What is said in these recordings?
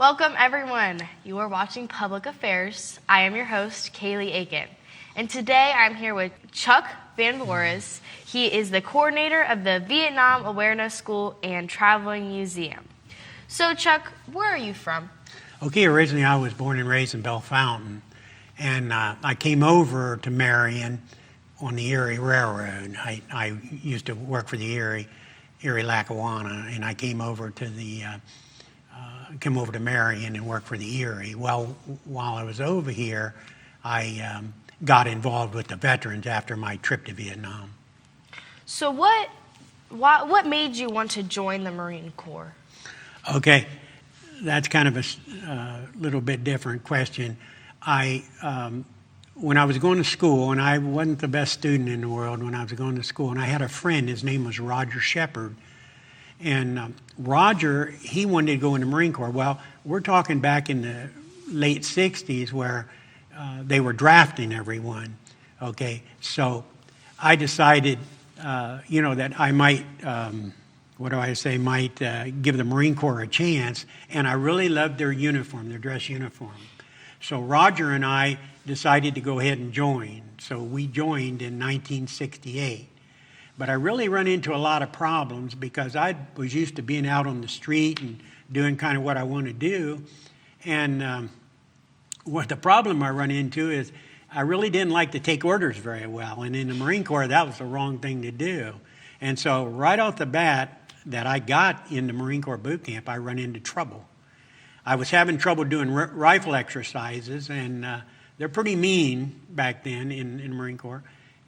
Welcome, everyone. You are watching Public Affairs. I am your host, Kayleigh Aiken. And today I'm here with Chuck Vanvoorhis. He is the coordinator of the Vietnam Awareness School and Traveling Museum. So, Chuck, where are you from? Okay, originally I was born and raised in Bellefontaine, and I came over to Marion on the Erie Railroad. I used to work for the Erie Lackawanna, and I came over to Marion and worked for the Erie. Well, while I was over here, I got involved with the veterans after my trip to Vietnam. So what made you want to join the Marine Corps? Okay, that's kind of a little bit different question. When I was going to school, and I wasn't the best student in the world when I was going to school, and I had a friend, his name was Roger Shepard. And Roger, he wanted to go in the Marine Corps. Well, we're talking back in the late 60s where they were drafting everyone, okay? So I decided, that I might, give the Marine Corps a chance, and I really loved their uniform, their dress uniform. So Roger and I decided to go ahead and join. So we joined in 1968. But I really run into a lot of problems because I was used to being out on the street and doing kind of what I want to do. And what the problem I run into is I really didn't like to take orders very well. And in the Marine Corps, that was the wrong thing to do. And so right off the bat that I got in the Marine Corps boot camp, I run into trouble. I was having trouble doing rifle exercises, and they're pretty mean back then in the Marine Corps.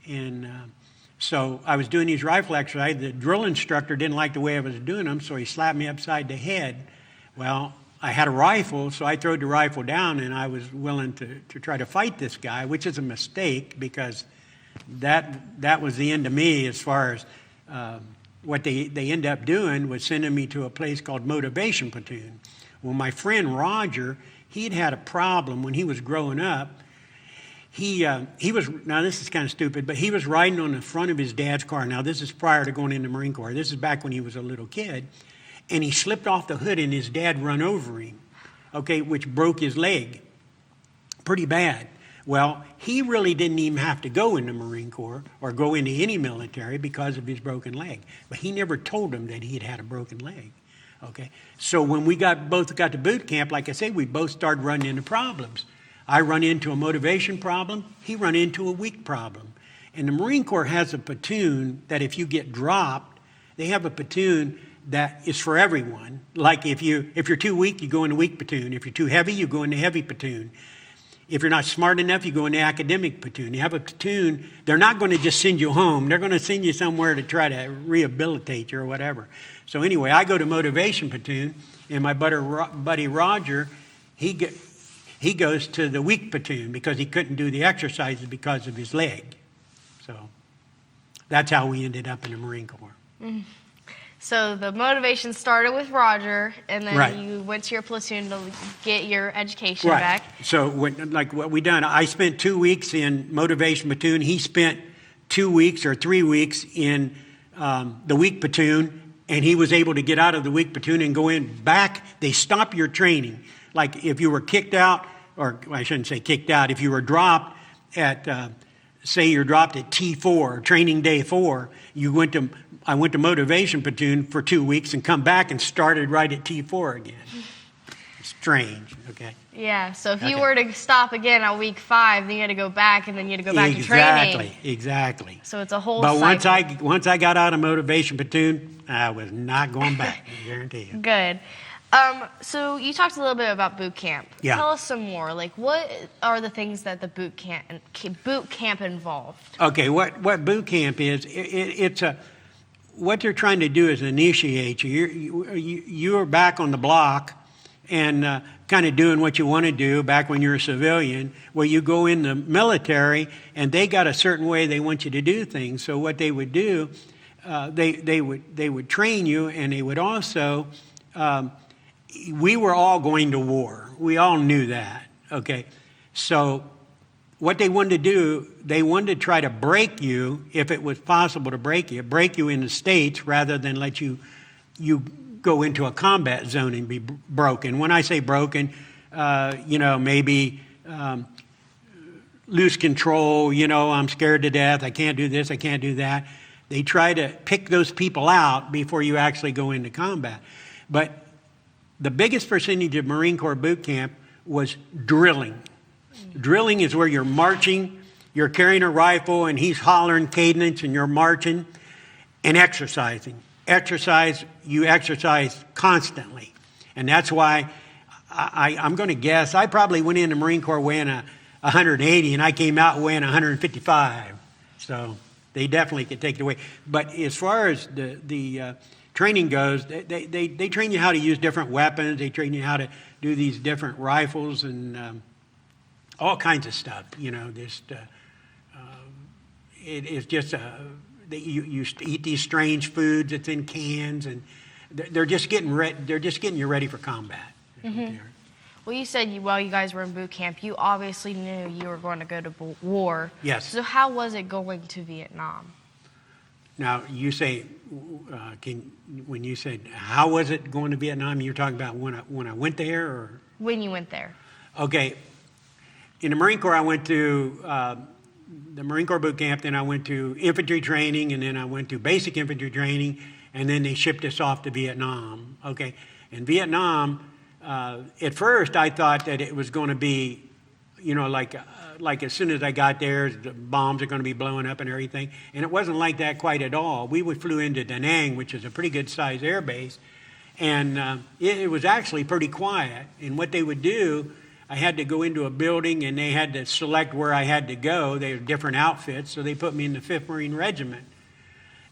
And so I was doing these rifle exercises. The drill instructor didn't like the way I was doing them, so he slapped me upside the head. Well, I had a rifle, so I threw the rifle down, and I was willing to try to fight this guy, which is a mistake because that was the end of me as far as what they ended up doing was sending me to a place called Motivation Platoon. Well, my friend Roger, he'd had a problem when he was growing up. He was, now this is kind of stupid, but he was riding on the front of his dad's car. Now this is prior to going in the Marine Corps. This is back when he was a little kid. And he slipped off the hood and his dad run over him, okay, which broke his leg pretty bad. Well, he really didn't even have to go in the Marine Corps or go into any military because of his broken leg. But he never told him that he had had a broken leg. Okay, so when we both got to boot camp, like I said, we both started running into problems. I run into a motivation problem. He run into a weak problem. And the Marine Corps has a platoon that if you get dropped, they have a platoon that is for everyone. Like if you're too weak, you go in the weak platoon. If you're too heavy, you go in the heavy platoon. If you're not smart enough, you go in the academic platoon. You have a platoon, they're not going to just send you home. They're going to send you somewhere to try to rehabilitate you or whatever. So anyway, I go to Motivation Platoon, and my buddy Roger, he goes to the weak platoon because he couldn't do the exercises because of his leg. So that's how we ended up in the Marine Corps. Mm. So the motivation started with Roger, and then you went to your platoon to get your education back. So what we done, I spent 2 weeks in Motivation Platoon. He spent 2 weeks or 3 weeks in the weak platoon, and he was able to get out of the weak platoon and go in back. They stop your training. Like if you were kicked out, or I shouldn't say kicked out, if you were dropped at, say you're dropped at T4, training day 4, I went to Motivation Platoon for 2 weeks and come back and started right at T4 again. Strange, okay? Yeah, so if you were to stop again on week 5, then you had to go back, and then you had to go back to training. Exactly. So it's a whole cycle. But once I got out of Motivation Platoon, I was not going back, I guarantee you. Good. So you talked a little bit about boot camp. Yeah. Tell us some more. Like, what are the things that the boot camp involved? Okay, what boot camp is, it's what they're trying to do is initiate you. You're back on the block and kind of doing what you want to do back when you're a civilian. Well, you go in the military and they got a certain way they want you to do things. So what they would do, they would train you, and they would also. We were all going to war. We all knew that. Okay, so what they wanted to do, they wanted to try to break you, if it was possible to break you in the States rather than let you you go into a combat zone and be broken. When I say broken, maybe lose control, I'm scared to death, I can't do this, I can't do that. They try to pick those people out before you actually go into combat. But the biggest percentage of Marine Corps boot camp was drilling. Drilling is where you're marching, you're carrying a rifle, and he's hollering cadence, and you're marching, and exercising. You exercise constantly. And that's why I'm going to guess, I probably went in the Marine Corps weighing 180, and I came out weighing 155. So they definitely could take it away. But as far as the training goes, they train you how to use different weapons. They train you how to do these different rifles and all kinds of stuff. It's just you eat these strange foods that's in cans, and they're just getting you ready for combat. Mm-hmm. Well, you said while you guys were in boot camp, you obviously knew you were going to go to war. Yes. So how was it going to Vietnam? Now, you say, when you said, how was it going to Vietnam, you're talking about when I went there? Or? When you went there. Okay. In the Marine Corps, I went to the Marine Corps boot camp, then I went to infantry training, and then I went to basic infantry training, and then they shipped us off to Vietnam. Okay. In Vietnam, at first I thought that it was going to be, like as soon as I got there, the bombs are going to be blowing up and everything. And it wasn't like that quite at all. We flew into Da Nang, which is a pretty good sized air base. And it was actually pretty quiet. And what they would do, I had to go into a building and they had to select where I had to go. They were different outfits. So they put me in the 5th Marine Regiment.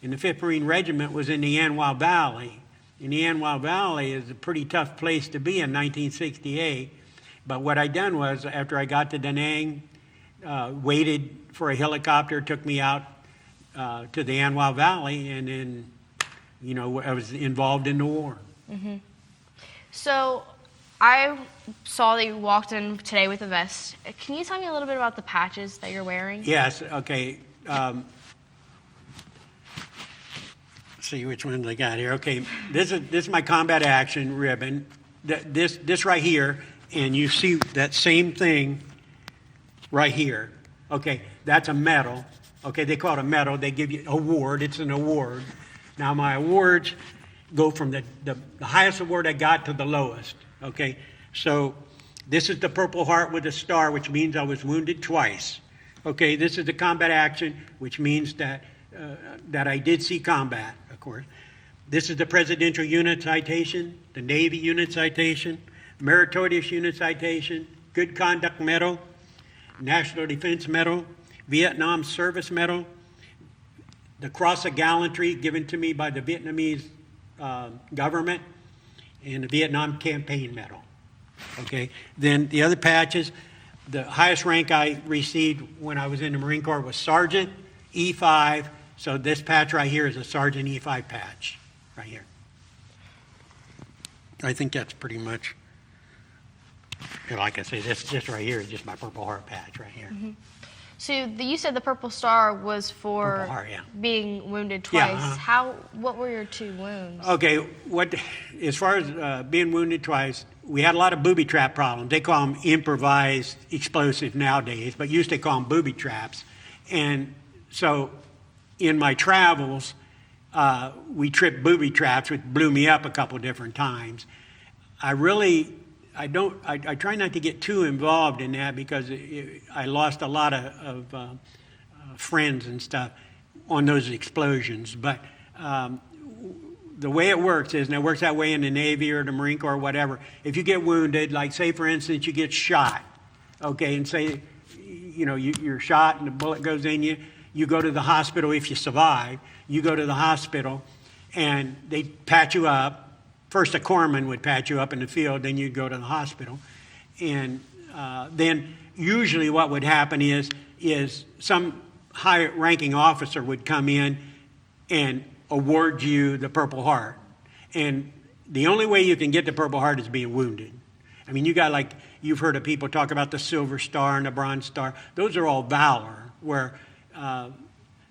And the 5th Marine Regiment was in the An Hoa Valley. And the An Hoa Valley is a pretty tough place to be in 1968. But what I done was, after I got to Da Nang, waited for a helicopter, took me out to the An Hoa Valley, and then, I was involved in the war. Mm-hmm. So I saw that you walked in today with a vest. Can you tell me a little bit about the patches that you're wearing? Yes, okay. See which ones I got here. Okay, this is my combat action ribbon. This right here, and you see that same thing right here. Okay, that's a medal. Okay, they call it a medal. They give you an award. It's an award. Now my awards go from the highest award I got to the lowest. Okay, so this is the Purple Heart with a star, which means I was wounded twice. Okay, this is the combat action, which means that I did see combat, of course. This is the Presidential Unit Citation, the Navy Unit Citation, Meritorious Unit Citation, Good Conduct Medal, National Defense Medal, Vietnam Service Medal, the Cross of Gallantry given to me by the Vietnamese government, and the Vietnam Campaign Medal. Okay, then the other patches, the highest rank I received when I was in the Marine Corps was Sergeant E5. So this patch right here is a Sergeant E5 patch, right here. I think that's pretty much, like I say, this right here is just my Purple Heart patch right here. Mm-hmm. So you said the Purple Star was for Heart, yeah. being wounded twice. Yeah, What were your 2 wounds? Okay, as far as being wounded twice, we had a lot of booby trap problems. They call them improvised explosives nowadays, but used to call them booby traps. And so in my travels, we tripped booby traps, which blew me up a couple different times. I try not to get too involved in that because I lost a lot of friends and stuff on those explosions. But the way it works is, and it works that way in the Navy or the Marine Corps or whatever, if you get wounded, like say for instance you get shot, okay, and say you're shot and the bullet goes in you, you go to the hospital. If you survive, you go to the hospital and they patch you up. First, a corpsman would patch you up in the field, then you'd go to the hospital. And then usually what would happen is some high-ranking officer would come in and award you the Purple Heart. And the only way you can get the Purple Heart is being wounded. I mean, you've heard of people talk about the Silver Star and the Bronze Star. Those are all valor, where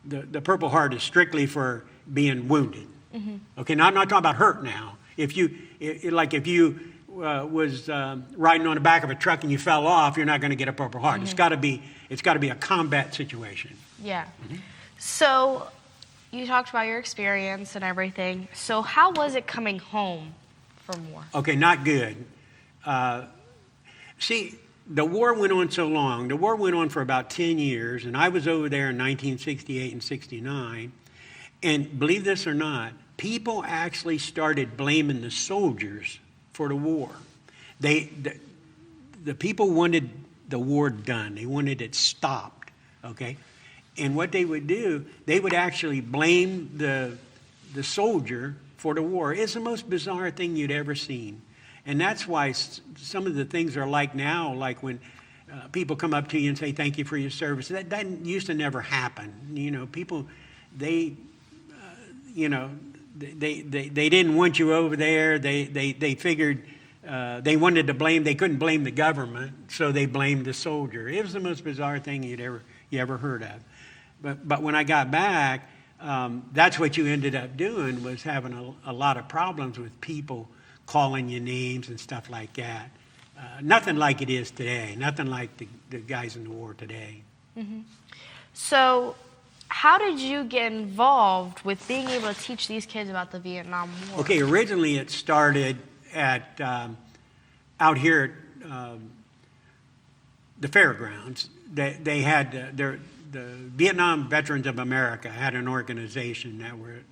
the Purple Heart is strictly for being wounded. Okay, now I'm not talking about hurt now. If you was riding on the back of a truck and you fell off, you're not going to get a Purple Heart. It's got to be a combat situation. Yeah. So you talked about your experience and everything. So how was it coming home from war? Okay, not good. See, the war went on so long. The war went on for about 10 years, and I was over there in 1968 and 69. And believe this or not, people actually started blaming the soldiers for the war. The people wanted the war done. They wanted it stopped, okay? And what they would do, they would actually blame the soldier for the war. It's the most bizarre thing you'd ever seen. And that's why some of the things are like now, like when people come up to you and say, thank you for your service. That used to never happen. You know, people, they didn't want you over there. They figured they wanted to blame, they couldn't blame the government, so they blamed the soldier. It was the most bizarre thing you ever heard of. But when I got back, that's what you ended up doing, was having a lot of problems with people calling you names and stuff like that. Nothing like it is today. Nothing like the guys in the war today. So how did you get involved with being able to teach these kids about the Vietnam War? Okay, originally it started at out here at the fairgrounds. They had the Vietnam Veterans of America had an organization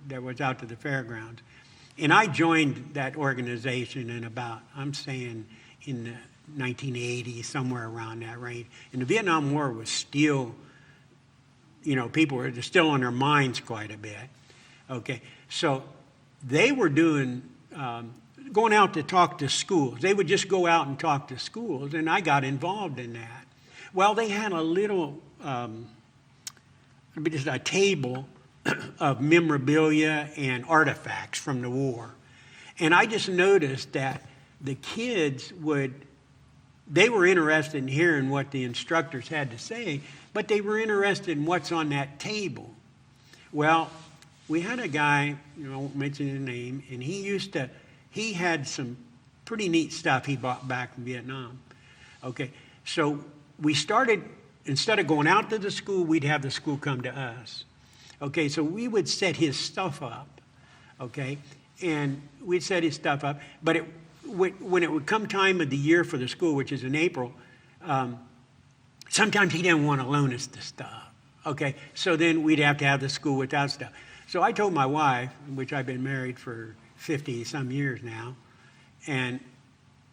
that was out to the fairgrounds. And I joined that organization in in the 1980s, somewhere around that range. And the Vietnam War was still, people were still on their minds quite a bit. Okay, so they were doing, going out to talk to schools. They would just go out and talk to schools, and I got involved in that. Well, they had a little, just a table of memorabilia and artifacts from the war. And I just noticed that the kids they were interested in hearing what the instructors had to say, but they were interested in what's on that table. Well, we had a guy, I won't mention his name, and he had some pretty neat stuff he brought back from Vietnam. Okay, so we started, instead of going out to the school, we'd have the school come to us. Okay, so we would set his stuff up, okay, and we'd set his stuff up. But when it would come time of the year for the school, which is in April, sometimes he didn't want to loan us the stuff, okay? So then we'd have to have the school without stuff. So I told my wife, which I've been married for 50-some years now, and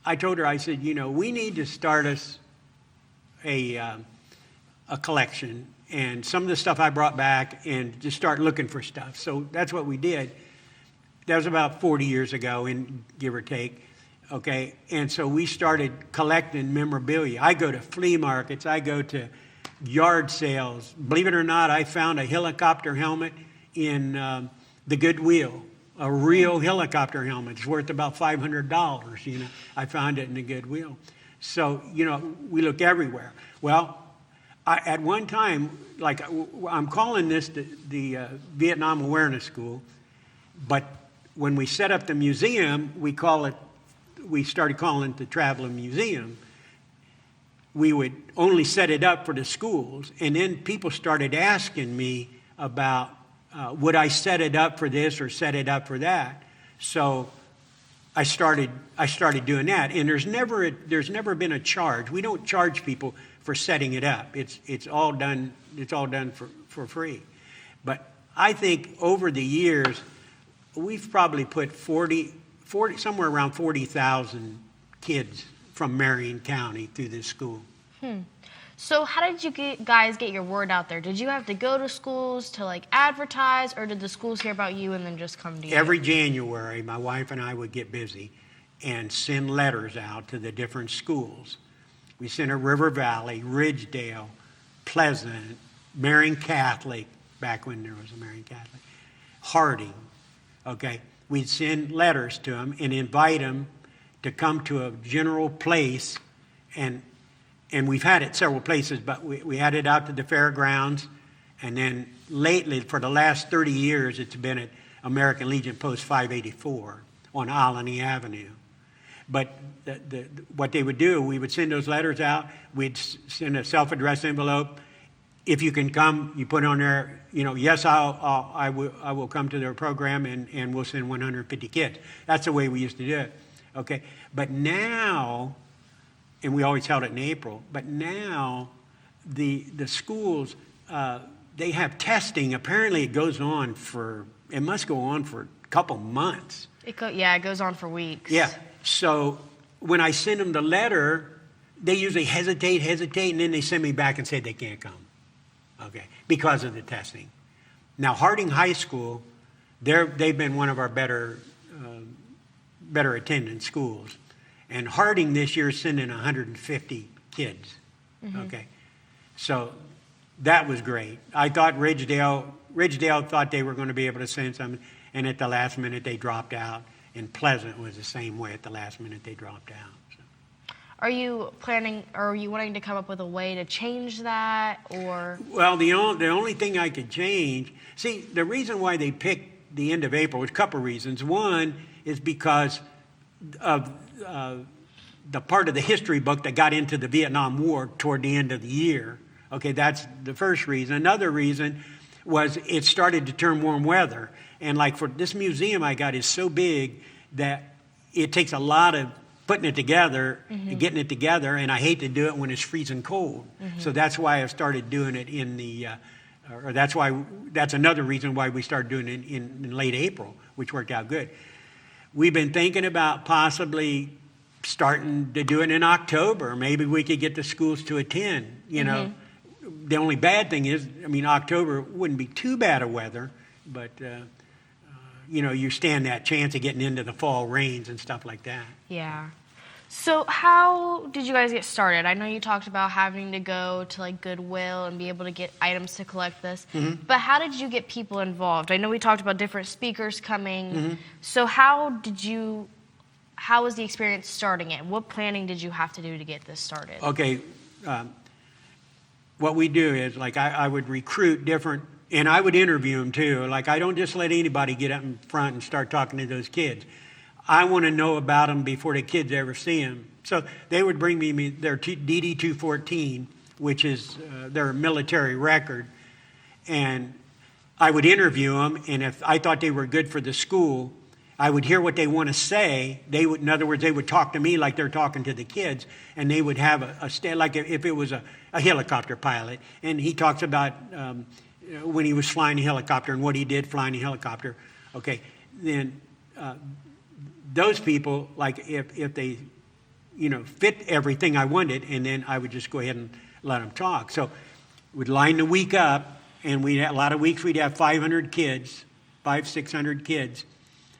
I told her, I said, we need to start us a collection, and some of the stuff I brought back, and just start looking for stuff. So that's what we did. That was about 40 years ago, give or take. Okay, and so we started collecting memorabilia. I go to flea markets. I go to yard sales. Believe it or not, I found a helicopter helmet in the Goodwill, a real helicopter helmet. It's worth about $500. I found it in the Goodwill. So we look everywhere. Well, at one time, I'm calling this the Vietnam Awareness School, but when we set up the museum, we started calling it the Traveling Museum. We would only set it up for the schools, and then people started asking me about would I set it up for this or set it up for that. So I started doing that, and there's never been a charge. We don't charge people for setting it up. It's all done for free. But I think over the years we've probably put 40 somewhere around 40,000 kids from Marion County through this school. So how did you guys get your word out there? Did you have to go to schools to advertise, or did the schools hear about you and then just come to you? Every January, my wife and I would get busy and send letters out to the different schools. We sent to River Valley, Ridgedale, Pleasant, Marion Catholic, back when there was a Marion Catholic, Harding, okay? We'd send letters to them and invite them to come to a general place, and we've had it several places, but we had it out to the fairgrounds, and then lately, for the last 30 years, it's been at American Legion Post 584 on Alany Avenue. But what they would do, we would send those letters out. We'd send a self-addressed envelope. If you can come, you put on there, yes, I will come to their program, and we'll send 150 kids. That's the way we used to do it. Okay, but now, and we always held it in April. But now, the schools they have testing. Apparently, it must go on for a couple months. It goes on for weeks. Yeah. So when I send them the letter, they usually hesitate, and then they send me back and say they can't come. Okay, because of the testing. Now, Harding High School, they've been one of our better attendance schools, and Harding this year is sending 150 kids. Mm-hmm. Okay, so that was great. I thought Ridgedale thought they were going to be able to send some, and at the last minute they dropped out. And Pleasant was the same way. At the last minute they dropped out. So. Are you wanting to come up with a way to change that, or? Well, the only thing I could change, see, the reason why they picked the end of April was a couple of reasons. One is because of the part of the history book that got into the Vietnam War toward the end of the year. Okay, that's the first reason. Another reason was it started to turn warm weather. And like for this museum I got is so big that it takes a lot of putting it together and getting it together, and I hate to do it when it's freezing cold. Mm-hmm. So that's why I started doing it that's another reason why we started doing it in late April, which worked out good. We've been thinking about possibly starting to do it in October. Maybe we could get the schools to attend, The only bad thing is, October wouldn't be too bad of weather, but you stand that chance of getting into the fall rains and stuff like that. Yeah. So how did you guys get started? I know you talked about having to go to like Goodwill and be able to get items to collect this, but how did you get people involved? I know we talked about different speakers coming. Mm-hmm. So how was the experience starting it? What planning did you have to do to get this started? Okay. What we do is, like, I would recruit different, and I would interview them too. Like, I don't just let anybody get up in front and start talking to those kids. I want to know about them before the kids ever see them. So they would bring me their DD-214, which is their military record, and I would interview them, and if I thought they were good for the school, I would hear what they want to say. In other words, they would talk to me like they're talking to the kids, and they would have like if it was a helicopter pilot, and he talks about when he was flying a helicopter and what he did flying a helicopter. Okay, then those people, like if they, fit everything I wanted, and then I would just go ahead and let them talk. So we'd line the week up, and a lot of weeks we'd have 500 kids, 600 kids.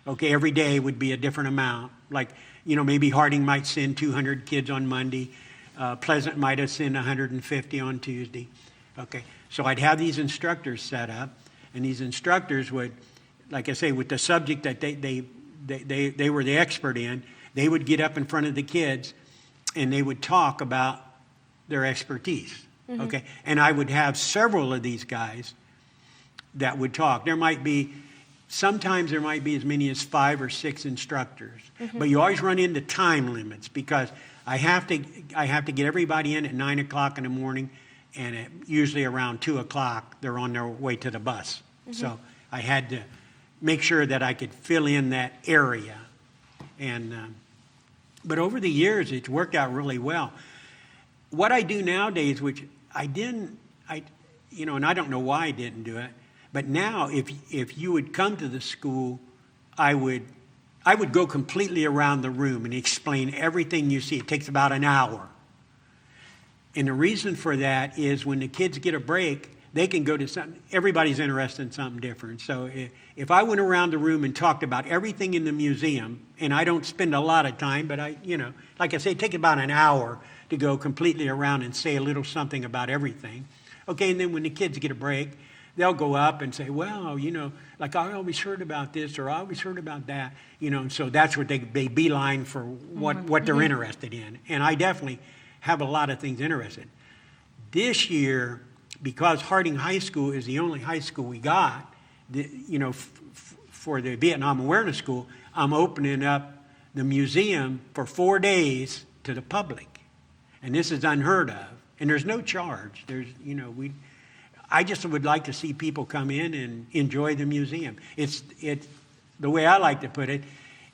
Okay, every day would be a different amount. Like, maybe Harding might send 200 kids on Monday. Pleasant might have sent 150 on Tuesday. Okay, so I'd have these instructors set up, and these instructors would, like I say, with the subject that they were the expert in, they would get up in front of the kids, and they would talk about their expertise. Mm-hmm. Okay, and I would have several of these guys that would talk. Sometimes there might be as many as 5 or 6 instructors, but you always run into time limits because I have to get everybody in at 9 o'clock in the morning, and usually around 2 o'clock they're on their way to the bus. Mm-hmm. So I had to make sure that I could fill in that area, but over the years it's worked out really well. What I do nowadays, which I didn't, and I don't know why I didn't do it. But now, if you would come to the school, I would go completely around the room and explain everything you see. It takes about an hour. And the reason for that is when the kids get a break, they can go to something. Everybody's interested in something different. So if I went around the room and talked about everything in the museum, and I don't spend a lot of time, but like I say, it takes about an hour to go completely around and say a little something about everything. Okay, and then when the kids get a break, they'll go up and say, well, like I always heard about this or I always heard about that, and so that's what they beeline for what they're interested in. And I definitely have a lot of things interested. This year, because Harding High School is the only high school we got, for the Vietnam Awareness School, I'm opening up the museum for 4 days to the public. And this is unheard of. And there's no charge. I just would like to see people come in and enjoy the museum. It's the way I like to put it,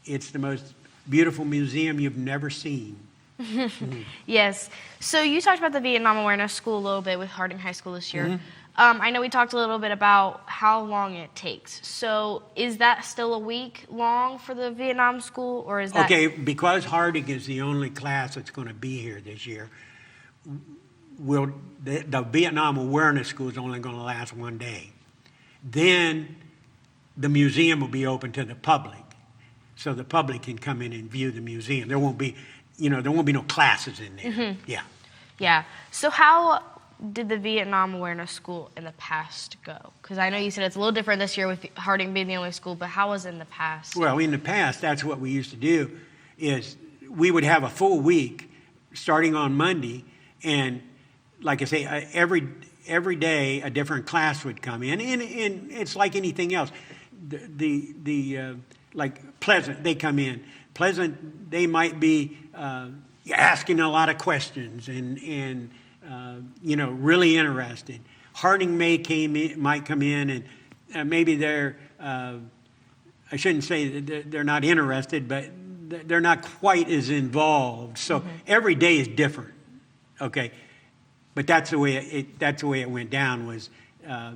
it's the most beautiful museum you've never seen. Yes. So you talked about the Vietnam Awareness School a little bit with Harding High School this year. I know we talked a little bit about how long it takes. So is that still a week long for the Vietnam School, or is that... Okay, because Harding is the only class that's going to be here this year, the Vietnam Awareness School is only going to last 1 day. Then the museum will be open to the public, so the public can come in and view the museum. There won't be no classes in there. Yeah. Yeah. So how did the Vietnam Awareness School in the past go? Because I know you said it's a little different this year with Harding being the only school, but how was it in the past? Well, in the past, that's what we used to do, is we would have a full week starting on Monday, and like I say, every day a different class would come in, and it's like anything else. Like Pleasant, they come in. Pleasant, they might be asking a lot of questions and really interested. Harding might come in and maybe they're, I shouldn't say that they're not interested, but they're not quite as involved. So every day is different, okay? But that's the way it went down. Was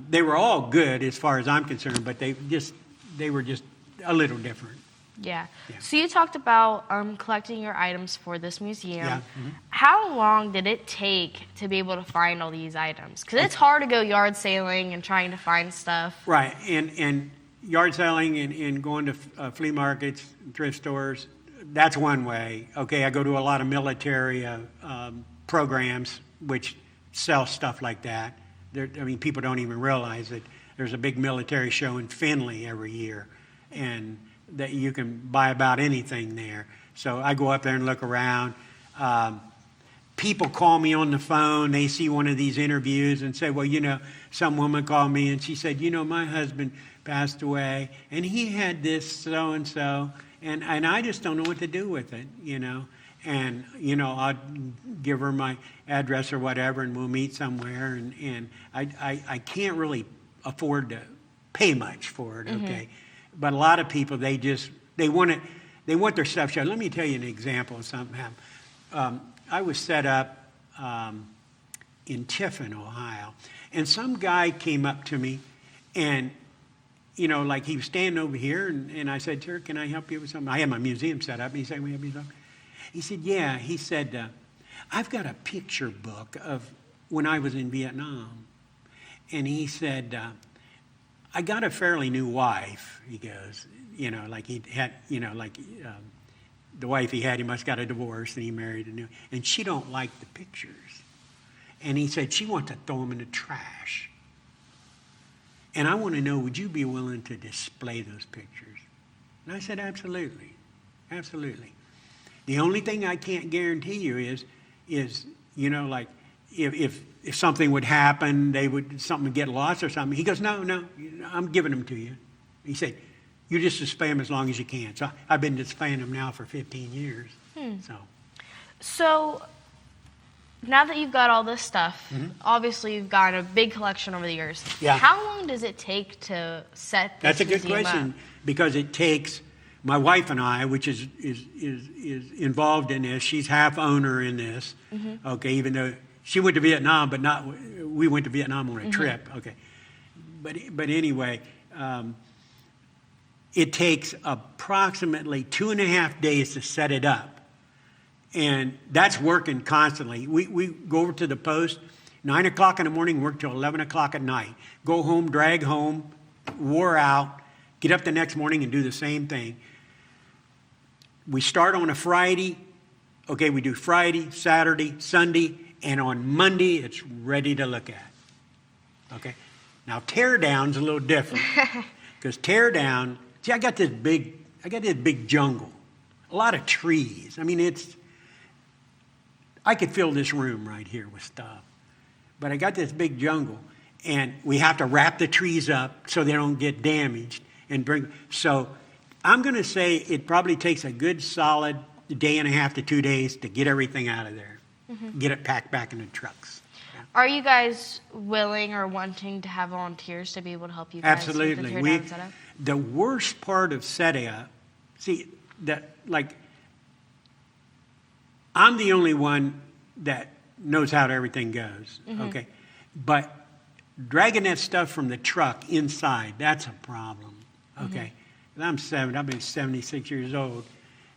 they were all good as far as I'm concerned, but they were just a little different. Yeah. So you talked about collecting your items for this museum. Yeah. How long did it take to be able to find all these items? Because it's hard to go yard sailing and trying to find stuff. Right. And yard selling and going to flea markets, thrift stores, that's one way. Okay, I go to a lot of military programs which sell stuff like that. People don't even realize that there's a big military show in Findlay every year, and that you can buy about anything there. So I go up there and look around. People call me on the phone. They see one of these interviews and say, well, some woman called me and she said, my husband passed away and he had this so-and-so, and I just don't know what to do with it, And, I'll give her my address or whatever and we'll meet somewhere. And I can't really afford to pay much for it, okay? But a lot of people, they want their stuff shown. Let me tell you an example of something happened. I was set up in Tiffin, Ohio, and some guy came up to me, and like he was standing over here, and I said, "Sir, can I help you with something?" I had my museum set up, and he said, "Can we help you with something?" He said, "Yeah." He said, "I've got a picture book of when I was in Vietnam," and he said, "I got a fairly new wife," he goes, like he had, the wife he had, he must got a divorce and he married a new, and she don't like the pictures. And he said, she wants to throw them in the trash. And I want to know, would you be willing to display those pictures? And I said, absolutely, absolutely. The only thing I can't guarantee you is like if something would happen, something would get lost or something. He goes, no, I'm giving them to you. He said, you just display them as long as you can. So I've been displaying them now for 15 years. So now that you've got all this stuff, obviously you've got a big collection over the years. Yeah. How long does it take to set this That's a good museum question, up? because it takes my wife and I, which is involved in this. She's half owner in this. Okay, even though she went to Vietnam, but we went to Vietnam on a trip. Okay, but anyway, it takes approximately 2.5 days to set it up, and that's working constantly. We go over to the post 9 o'clock in the morning, work till 11 o'clock at night. Go home, drag home, wore out. Get up the next morning and do the same thing. We start on a Friday. Okay, we do Friday, Saturday, Sunday, and on Monday it's ready to look at. Okay, now tear down's a little different, because tear down. See, I got this big jungle, a lot of trees. I could fill this room right here with stuff, but I got this big jungle, and we have to wrap the trees up so they don't get damaged. and bring. So I'm going to say it probably takes a good solid day and a half to 2 days to get everything out of there, get it packed back in the trucks. Are you guys willing or wanting to have volunteers to be able to help you guys Absolutely. with the teardown setup? The worst part of setup, I'm the only one that knows how everything goes, okay? But dragging that stuff from the truck inside, that's a problem, okay? I've been 76 years old.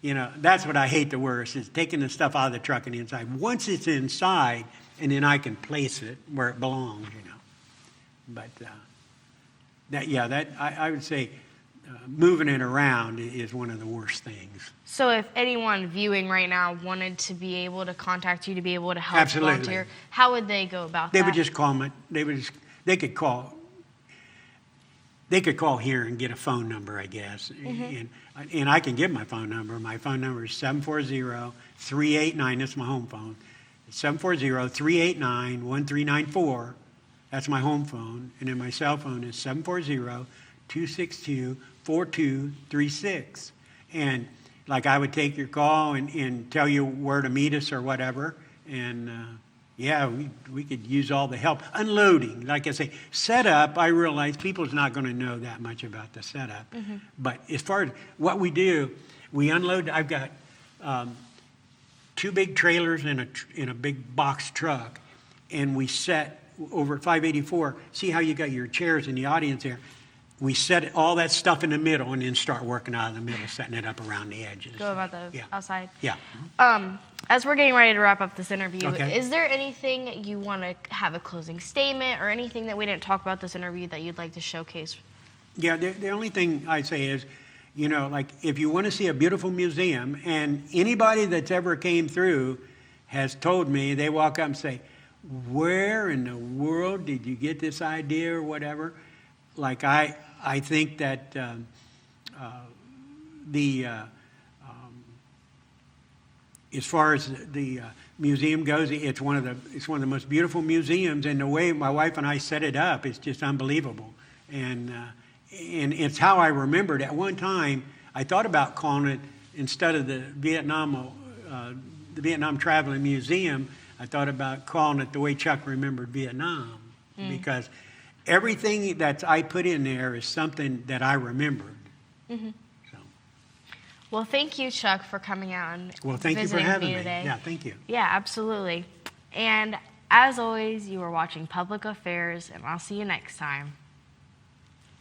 That's what I hate the worst, is taking the stuff out of the truck and inside. Once it's inside, and then I can place it where it belongs, But I would say moving it around is one of the worst things. So if anyone viewing right now wanted to be able to contact you to be able to help volunteer, how would they go about that? They would just call me. They could call here and get a phone number, I guess. And I can give my phone number. My phone number is 740-389. That's my home phone. 740-389-1394. That's my home phone. And then my cell phone is 740-262-4236. And like I would take your call and tell you where to meet us or whatever. And we could use all the help. Unloading, like I say, setup, I realize people's not going to know that much about the setup. But as far as what we do, we unload. I've got 2 big trailers in a big box truck, and we set over at 584. See how you got your chairs in the audience there? We set all that stuff in the middle and then start working out of the middle, setting it up around the edges. Go about the outside. Yeah. As we're getting ready to wrap up this interview, Okay. Is there anything you want to have a closing statement or anything that we didn't talk about this interview that you'd like to showcase? Yeah, the only thing I say is, like if you want to see a beautiful museum, and anybody that's ever came through has told me, they walk up and say, where in the world did you get this idea or whatever? Like I think that as far as the museum goes, it's one of the most beautiful museums, and the way my wife and I set it up is just unbelievable. And it's how I remembered. At one time, I thought about calling it, instead of the Vietnam Traveling Museum, I thought about calling it the way Chuck remembered Vietnam, because everything that I put in there is something that I remembered. So. Well, thank you, Chuck, for coming out and thank you for having me today. Yeah, thank you. Yeah, absolutely. And as always, you are watching Public Affairs, and I'll see you next time.